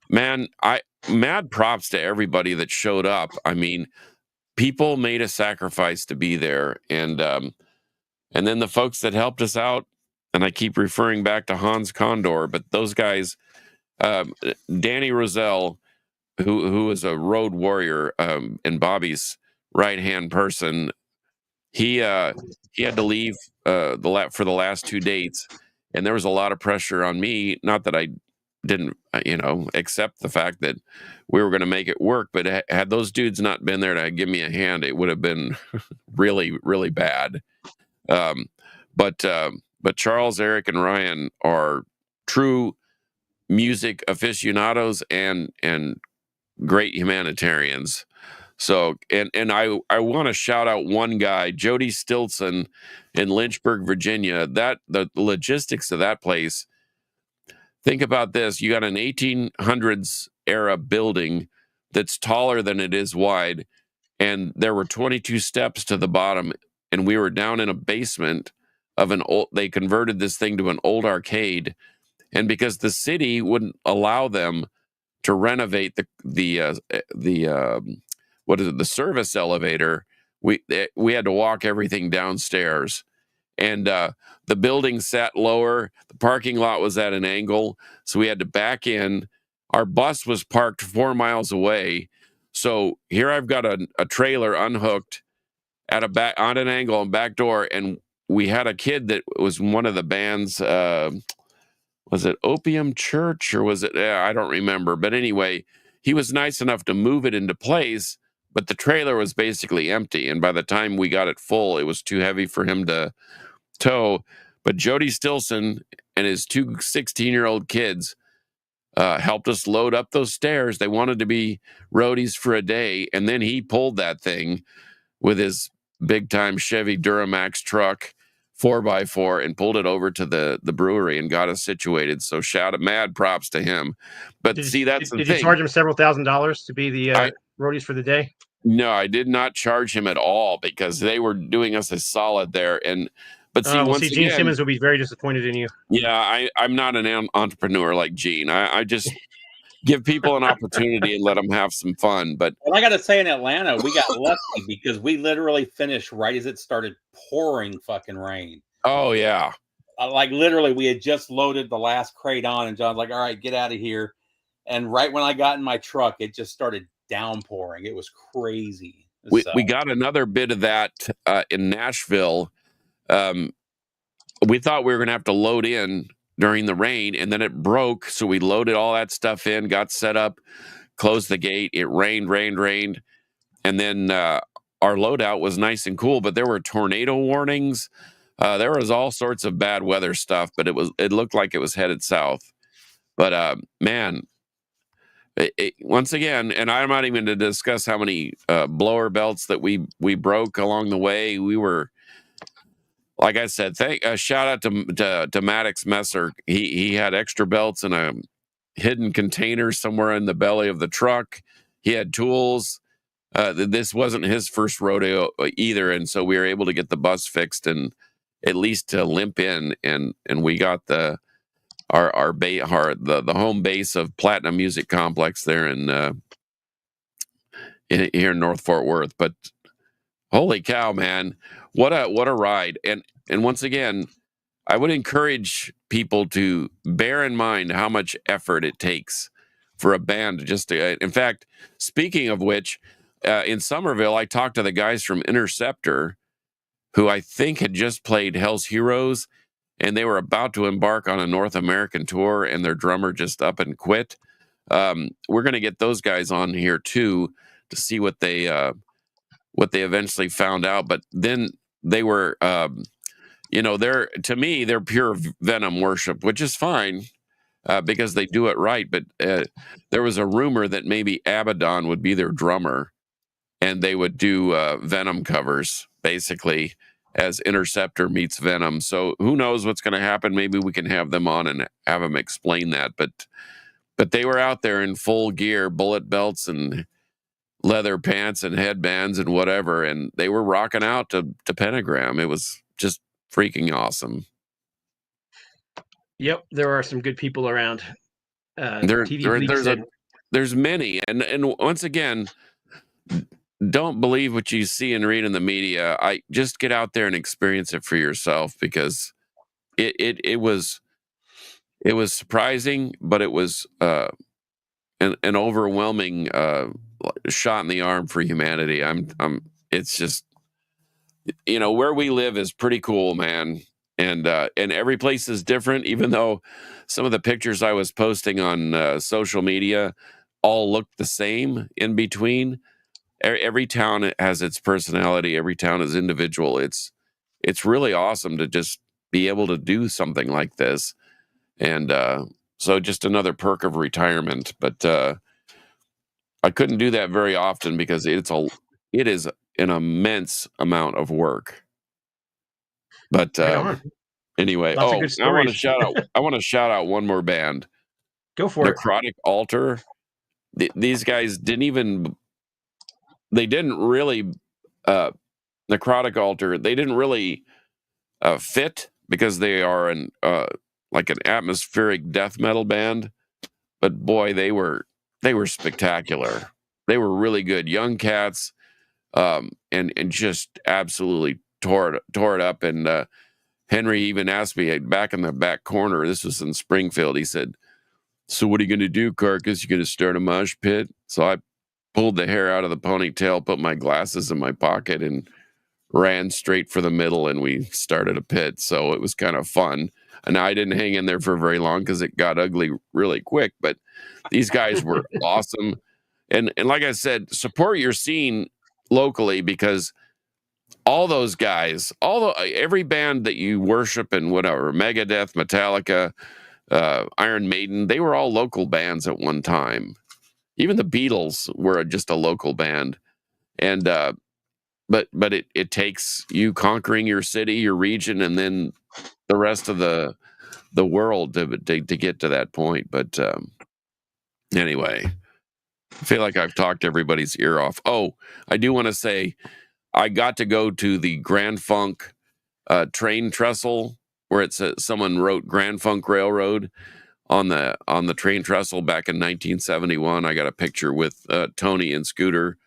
man, mad props to everybody that showed up. I mean, people made a sacrifice to be there, and then the folks that helped us out, and I keep referring back to Hans Condor, but those guys, Danny Roselle, who is a road warrior and Bobby's right hand person, he had to leave for the last 2 dates, and there was a lot of pressure on me. Not that I didn't, accept the fact that we were going to make it work, but had those dudes not been there to give me a hand, it would have been really, really bad. But Charles, Eric, and Ryan are true music aficionados and great humanitarians. So, and I want to shout out one guy, Jody Stilson in Lynchburg, Virginia. That the logistics of that place. Think about this: you got an 1800s era building that's taller than it is wide, and there were 22 steps to the bottom, and we were down in a basement of an old. They converted this thing to an old arcade, and because the city wouldn't allow them to renovate the service elevator, we had to walk everything downstairs, and the building sat lower. The parking lot was at an angle, so we had to back in. Our bus was parked 4 miles away, so here I've got a trailer unhooked at on an angle and back door, and we had a kid that was one of the bands. Was it Opium Church or was it? I don't remember. But anyway, he was nice enough to move it into place, but the trailer was basically empty. And by the time we got it full, it was too heavy for him to tow. But Jody Stilson and his two 16-year-old kids helped us load up those stairs. They wanted to be roadies for a day. And then he pulled that thing with his big-time Chevy Duramax truck 4x4 and pulled it over to the brewery and got us situated. So mad props to him. But that's the thing. Did you charge him several $1,000s to be the roadies for the day? No, I did not charge him at all because they were doing us a solid there. But Gene Simmons will be very disappointed in you. Yeah, I'm not an entrepreneur like Gene. I just give people an opportunity and let them have some fun. But I got to say, in Atlanta, we got lucky because we literally finished right as it started pouring fucking rain. Oh, yeah. Like literally, we had just loaded the last crate on, and John's like, all right, get out of here. And right when I got in my truck, it just started downpouring. It was crazy. We got another bit of that in Nashville. We thought we were going to have to load in during the rain, and then it broke. So we loaded all that stuff in, got set up, closed the gate. It rained. And then our loadout was nice and cool, but there were tornado warnings. There was all sorts of bad weather stuff, but it looked like it was headed south. But man, once again, and I'm not even to discuss how many blower belts that we broke along the way. We were, like I said, shout out to Maddox Messer. He had extra belts in a hidden container somewhere in the belly of the truck. He had tools. This wasn't his first rodeo either, and so we were able to get the bus fixed and at least to limp in, and we got the home base of Platinum Music Complex there in here in North Fort Worth. But holy cow, man, what a ride! And once again, I would encourage people to bear in mind how much effort it takes for a band to just to, in fact, speaking of which, in Somerville, I talked to the guys from Interceptor, who I think had just played Hell's Heroes, and they were about to embark on a North American tour, and their drummer just up and quit. We're going to get those guys on here too to see what they eventually found out. But then they were, to me, they're pure Venom worship, which is fine because they do it right. But there was a rumor that maybe Abaddon would be their drummer, and they would do Venom covers, basically, as Interceptor meets Venom. So who knows what's going to happen? Maybe we can have them on and have them explain that. But they were out there in full gear, bullet belts and leather pants and headbands and whatever, and they were rocking out to Pentagram. It was just freaking awesome. Yep, there are some good people around. There's many, and once again, don't believe what you see and read in the media. I just get out there and experience it for yourself, because it was surprising, but it was an overwhelming shot in the arm for humanity. It's just, where we live is pretty cool, man. And every place is different, even though some of the pictures I was posting on social media all looked the same in between. Every town has its personality. Every town is individual. It's really awesome to just be able to do something like this. And so just another perk of retirement. But I couldn't do that very often because it is an immense amount of work. But anyway, I want to shout out one more band. Go for it. Necrotic Altar. These guys didn't really Necrotic Altar. They didn't really fit because they are like an atmospheric death metal band. But boy, they were spectacular. They were really good, young cats, and just absolutely tore it up. And Henry even asked me back in the back corner. This was in Springfield. He said, "So what are you going to do, Carcass? You going to start a mosh pit?" So I pulled the hair out of the ponytail, put my glasses in my pocket, and ran straight for the middle, and we started a pit. So it was kind of fun. And I didn't hang in there for very long because it got ugly really quick. But these guys were awesome. And like I said, support your scene locally, because all those guys, every band that you worship and whatever, Megadeth, Metallica, Iron Maiden, they were all local bands at one time. Even the Beatles were just a local band. And but it takes you conquering your city, your region, and then the rest of the world to get to that point. But anyway, I feel like I've talked everybody's ear off. Oh, I do want to say I got to go to the Grand Funk train trestle, where someone wrote Grand Funk Railroad on the train trestle back in 1971. I got a picture with Tony and Scooter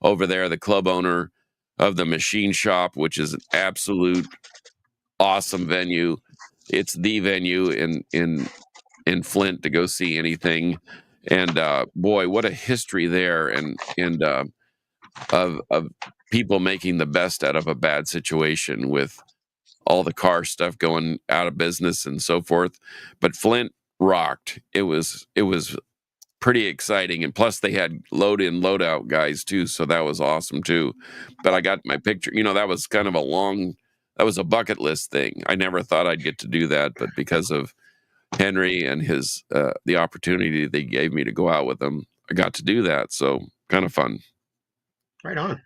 over there, the club owner of the Machine Shop, which is an absolute awesome venue. It's the venue in Flint to go see anything. And boy, what a history there, and of people making the best out of a bad situation with all the car stuff going out of business and so forth. But Flint rocked. It was pretty exciting, and plus they had load in, load out guys too, so that was awesome too. But I got my picture. That was kind of that was a bucket list thing. I never thought I'd get to do that, but because of Henry and his the opportunity they gave me to go out with them, I got to do that. So kind of fun. Right on.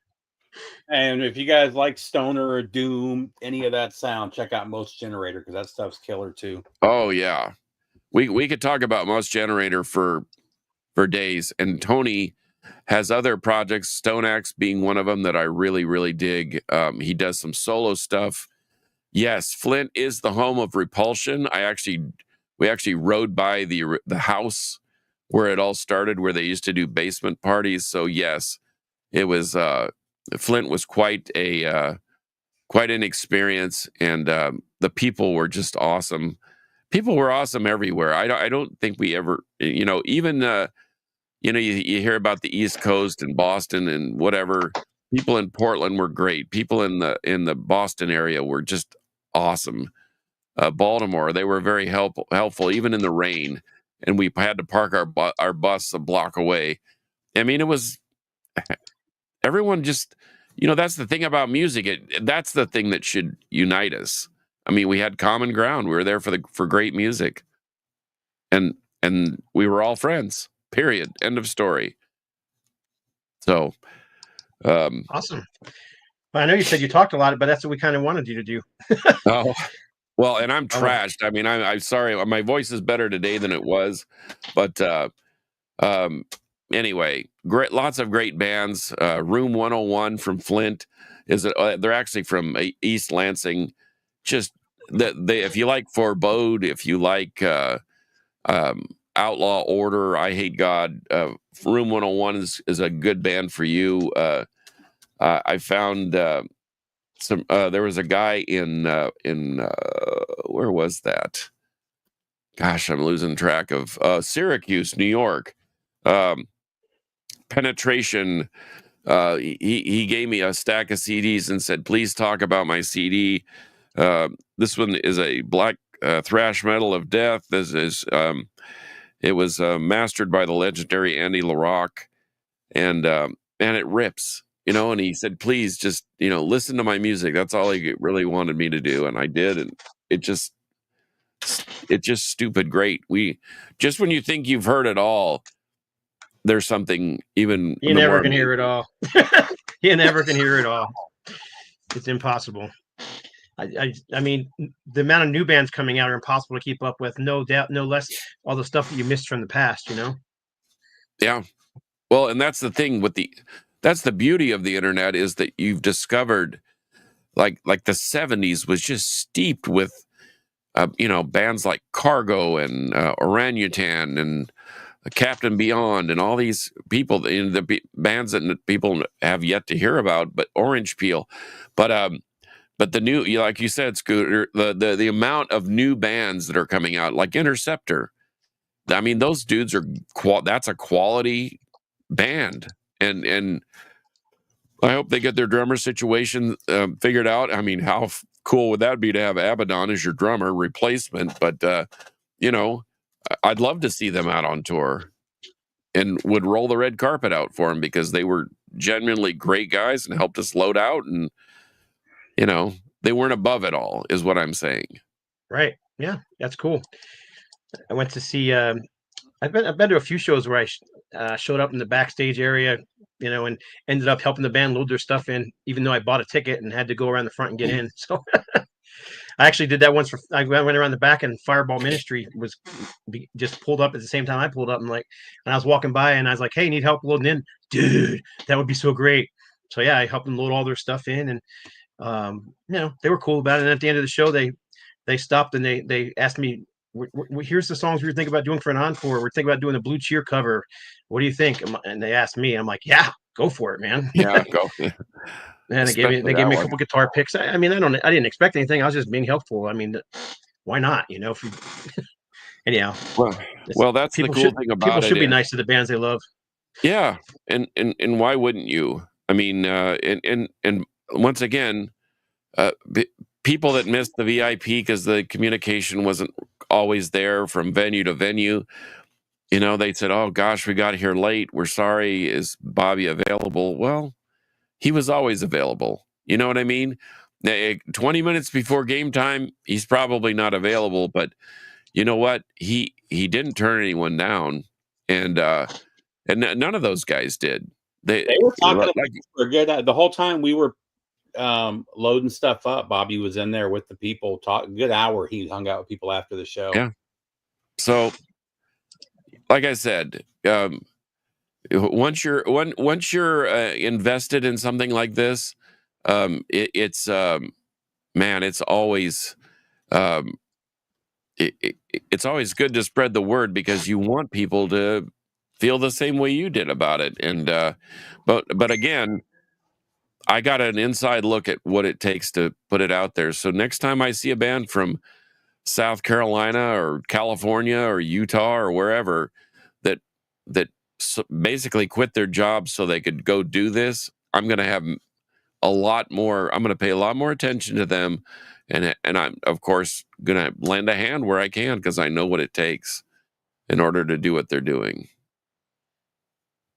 And if you guys like stoner or doom, any of that sound, check out Most Generator, because that stuff's killer too. Oh yeah, we could talk about Most Generator for days. And Tony has other projects, Stone Axe being one of them, that I really, really dig. He does some solo stuff. Yes, Flint is the home of Repulsion. We actually rode by the house where it all started, where they used to do basement parties. So yes, it was Flint was quite an experience, and the people were just awesome. People were awesome everywhere. I don't think we ever, even you hear about the East Coast and Boston and whatever. People in Portland were great. People in the Boston area were just awesome. Baltimore, they were very helpful even in the rain, and we had to park our bus a block away. I mean, it was everyone just, that's the thing about music. That's the thing that should unite us. I mean, we had common ground. We were there for great music, and we were all friends. Period. End of story. So, Awesome. Well, I know you said you talked a lot, but that's what we kind of wanted you to do. oh, well, and I'm trashed. I mean, I'm sorry. My voice is better today than it was, but anyway, lots of great bands. Room 101 from Flint they're actually from East Lansing. Just if you like Forebode, if you like Outlaw Order, I Hate God, Room 101 is a good band for you. I found there was a guy in where was that? Gosh, I'm losing track of Syracuse, New York. Penetration. He gave me a stack of CDs and said, "Please talk about my CD." This one is a black thrash metal of death. This is it was mastered by the legendary Andy LaRocque, and it rips. And he said, "Please just, listen to my music." That's all he really wanted me to do. And I did. And it's just stupid great. Just when you think you've heard it all, there's something even. You never can hear it all. You never can hear it all. It's impossible. I mean, the amount of new bands coming out are impossible to keep up with. No doubt, no less all the stuff that you missed from the past, Yeah. Well, and that's the thing that's the beauty of the internet, is that you've discovered like the 70s was just steeped with bands like Cargo and Orangutan and Captain Beyond and all these people, the bands that people have yet to hear about, but Orange Peel. But the new, like you said, Scooter, the amount of new bands that are coming out, like Interceptor. I mean, those dudes that's a quality band. And I hope they get their drummer situation figured out. I mean, how cool would that be to have Abaddon as your drummer replacement? But, I'd love to see them out on tour, and would roll the red carpet out for them, because they were genuinely great guys and helped us load out. And, they weren't above it all, is what I'm saying. Right. Yeah, that's cool. I went to see, I've been to a few shows where I showed up in the backstage area, and ended up helping the band load their stuff in, even though I bought a ticket and had to go around the front and get in. So I actually did that once. I went around the back, and Fireball Ministry was just pulled up at the same time I pulled up. And I was walking by, and I was like, "Hey, need help loading in, dude? That would be so great." So yeah, I helped them load all their stuff in, and they were cool about it. And at the end of the show, they stopped and they asked me, "Here's the songs we were thinking about doing for an encore. We're thinking about doing a Blue Cheer cover. What do you think?" And they asked me. I'm like, "Yeah, go for it, man." Yeah, go. And they gave me a couple guitar picks. I mean, I didn't expect anything. I was just being helpful. I mean, why not? If you, anyhow. Well, that's the cool thing about it. People should be nice to the bands they love. Yeah, and why wouldn't you? I mean, and once again, people that missed the VIP because the communication wasn't always there from venue to venue. They said, "Oh gosh, we got here late. We're sorry. Is Bobby available?" Well, he was always available. You know what I mean? 20 minutes before game time, he's probably not available, but you know what? He didn't turn anyone down, and none of those guys did. They were talking for good. The whole time we were loading stuff up, Bobby was in there with the people. Good hour. He hung out with people after the show. Yeah. So, like I said, once you're invested in something like this, it's man, it's always it's always good to spread the word, because you want people to feel the same way you did about it. And but again, I got an inside look at what it takes to put it out there. So next time I see a band from South Carolina or California or Utah or wherever that basically quit their jobs so they could go do this, I'm going to have a lot more. I'm going to pay a lot more attention to them, and I'm of course going to lend a hand where I can because I know what it takes in order to do what they're doing.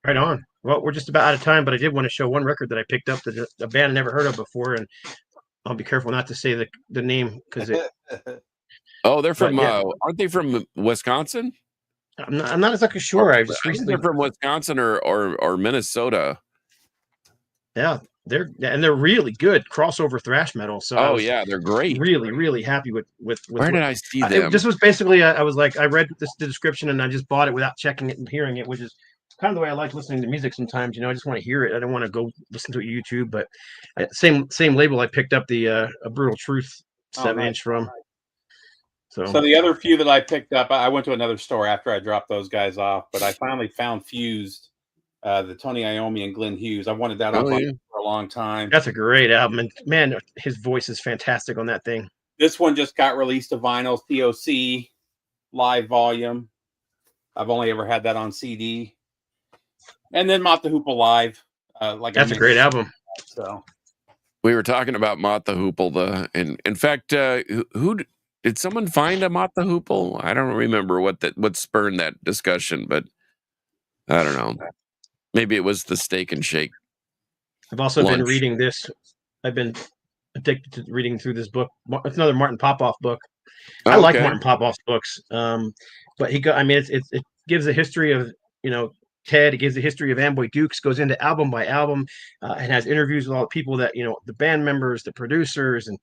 Right on. Well, we're just about out of time, but I did want to show one record that I picked up that a band I never heard of before, and I'll be careful not to say the name because it. Oh, they're from aren't they from Wisconsin? I'm not exactly sure. I just recently they're from Wisconsin or Minnesota. Yeah, they're really good crossover thrash metal. So they're great. Really happy with Where did I see them? This was basically I was like I read the description and I just bought it without checking it and hearing it, which is kind of the way I like listening to music sometimes. I just want to hear it. I don't want to go listen to it YouTube. But same label I picked up the A Brutal Truth 7-inch from. So the other few that I picked up, I went to another store after I dropped those guys off, but I finally found Fused, the Tony Iommi and Glenn Hughes. I wanted that on for a long time. That's a great album, and man, his voice is fantastic on that thing. This one just got released to vinyl, TOC live volume. I've only ever had that on CD. And then Mott the Hoople live. That's a great album. So we were talking about Mott the Hoople. And in fact, who did someone find a Mott the Hoople? I don't remember what spurred that discussion, but I don't know. Maybe it was the Steak and Shake. I've also been reading this. I've been addicted to reading through this book. It's another Martin Popoff book. I like Martin Popoff's books, but it gives a history of Ted. It gives a history of Amboy Dukes. Goes into album by album, and has interviews with all the people that the band members, the producers, and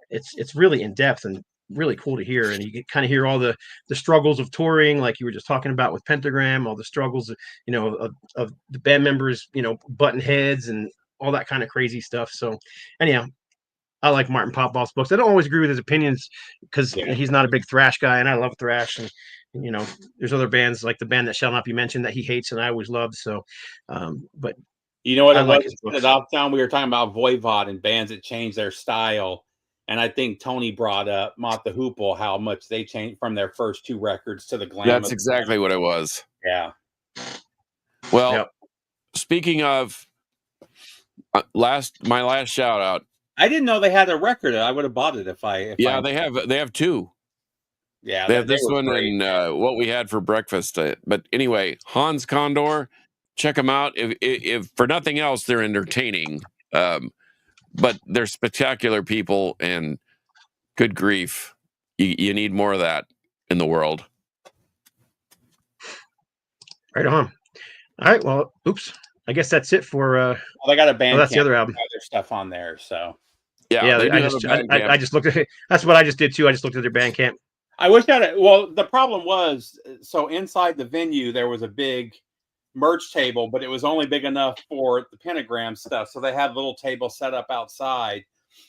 it's really in depth and really cool to hear. And you kind of hear all the struggles of touring, like you were just talking about with Pentagram, all the struggles of the band members, button heads and all that kind of crazy stuff. So anyhow, I like Martin Popoff's books. I don't always agree with his opinions because he's not a big thrash guy, and I love thrash. And there's other bands like the band that shall not be mentioned that he hates, and I always loved. So, but you know what it was at Off-Town? We were talking about Voivod and bands that changed their style. And I think Tony brought up Mott the Hoople, how much they changed from their first two records to the glam. That's exactly what it was. Yeah. Well, speaking of my last shout out. I didn't know they had a record. I would have bought it if they have two. Yeah, they have this one great. And what we had for breakfast. But anyway, Hans Condor, check them out. If for nothing else, they're entertaining. But they're spectacular people, and good grief, you need more of that in the world. Right on. All right. Well, oops. I guess that's it for. They got a band. That's the other album. Their stuff on there. So yeah. I just looked at it. That's what I just did too. I just looked at their Bandcamp. I wish that. Well, the problem was, so inside the venue there was a big merch table, but it was only big enough for the Pentagram stuff. So they had a little table set up outside,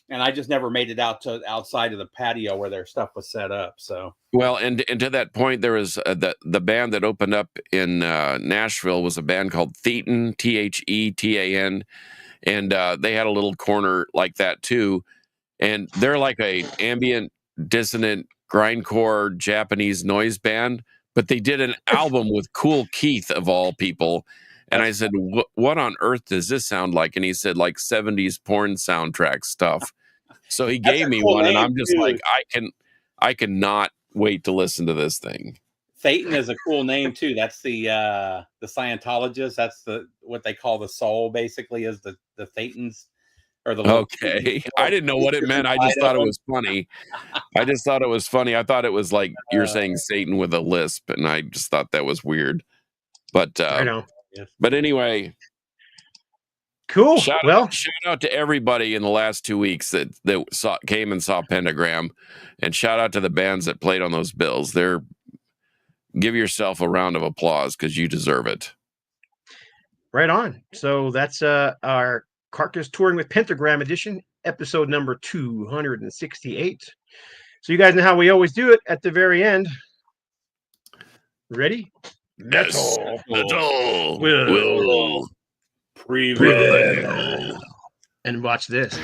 and I just never made it out to outside of the patio where their stuff was set up. So well, and to that point, there was the band that opened up in Nashville was a band called Thetan, Thetan, and they had a little corner like that too, and they're like a ambient, dissonant, grindcore Japanese noise band. But they did an album with Kool Keith of all people. And I said, what on earth does this sound like? And he said, like 70s porn soundtrack stuff. So he gave me one, and I'm just like, I cannot wait to listen to this thing. Thetan is a cool name too. That's the Scientologists. That's what they call the soul, basically, is the Thetans. Okay. I didn't know what it meant. I just thought it was funny. I thought it was like you're saying Satan with a lisp, and I just thought that was weird. But I know. But anyway, cool. Shout out to everybody in the last 2 weeks that came and saw Pentagram, and shout out to the bands that played on those bills. Give yourself a round of applause because you deserve it. Right on. So that's our Carcass Touring with Pentagram edition, episode number 268. So you guys know how we always do it at the very end. Ready? Metal. Metal will will prevail. and watch this.